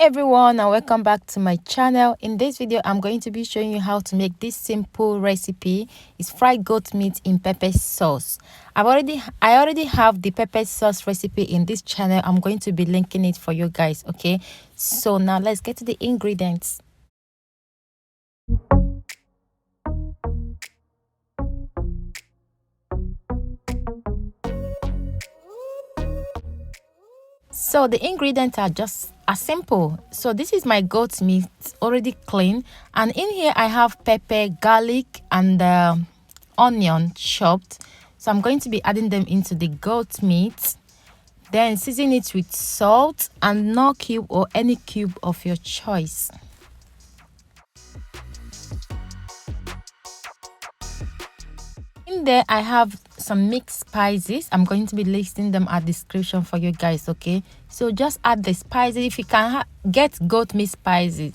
Everyone, and welcome back to my channel. In this video I'm going to be showing you how to make this simple recipe. It's fried goat meat in pepper sauce. I already have the pepper sauce recipe in this channel. I'm going to be linking it for you guys. Okay, so now let's get to the ingredients. So the ingredients are just as simple. So this is my goat meat already clean, and in here I have pepper, garlic, and onion chopped. So I'm going to be adding them into the goat meat, then season it with salt and Knorr cube or any cube of your choice. In there I have some mixed spices. I'm going to be listing them at description for you guys. Okay, so just add the spices. If you can get goat meat spices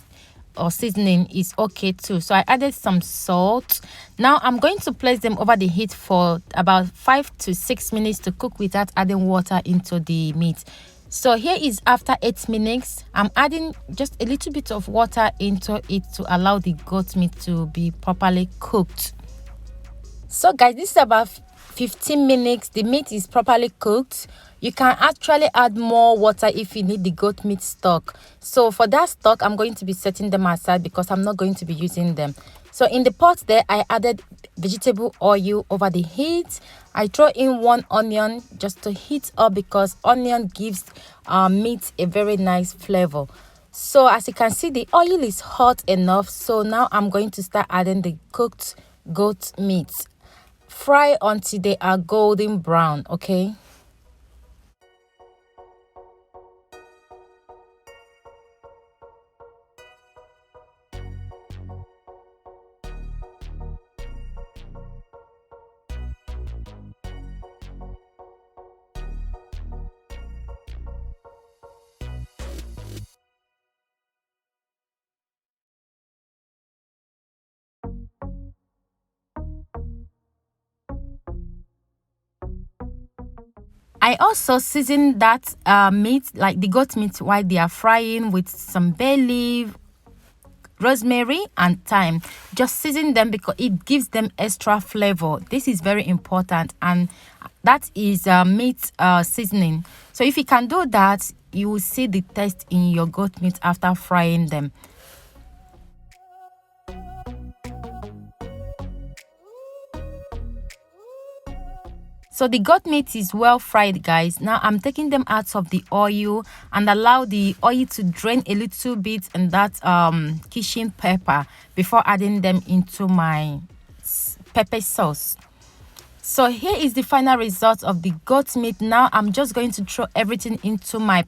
or seasoning, is okay too. So I added some salt. Now I'm going to place them over the heat for about 5 to 6 minutes to cook without adding water into the meat. So here is after 8 minutes. I'm adding just a little bit of water into it to allow the goat meat to be properly cooked. So guys, this is about 15 minutes. The meat is properly cooked. You can actually add more water if you need the goat meat stock. So for that stock, I'm going to be setting them aside because I'm not going to be using them. So in the pot there, I added vegetable oil over the heat. I throw in 1 onion just to heat up because onion gives meat a very nice flavor. So as you can see, the oil is hot enough. So now I'm going to start adding the cooked goat meat. Fry until they are golden brown. Okay, I also season that meat, like the goat meat, while they are frying, with some bay leaf, rosemary, and thyme. Just season them because it gives them extra flavor. This is very important, and that is meat seasoning. So if you can do that, you will see the taste in your goat meat after frying them. So the goat meat is well fried, guys. Now I'm taking them out of the oil and allow the oil to drain a little bit in that kitchen pepper before adding them into my pepper sauce. So here is the final result of the goat meat. Now I'm just going to throw everything into my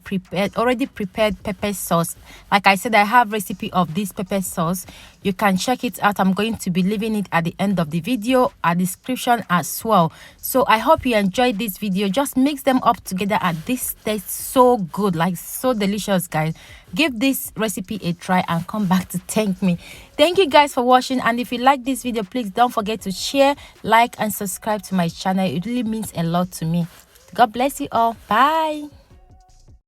already prepared pepper sauce. Like I said, I have recipe of this pepper sauce. You can check it out. I'm going to be leaving it at the end of the video, a description as well. So I hope you enjoyed this video. Just mix them up together and this tastes so good, like so delicious, guys. Give this recipe a try and come back to thank me. Thank you guys for watching, and if you like this video, please don't forget to share, like, and subscribe to my channel. It really means a lot to me. God bless you all. Bye.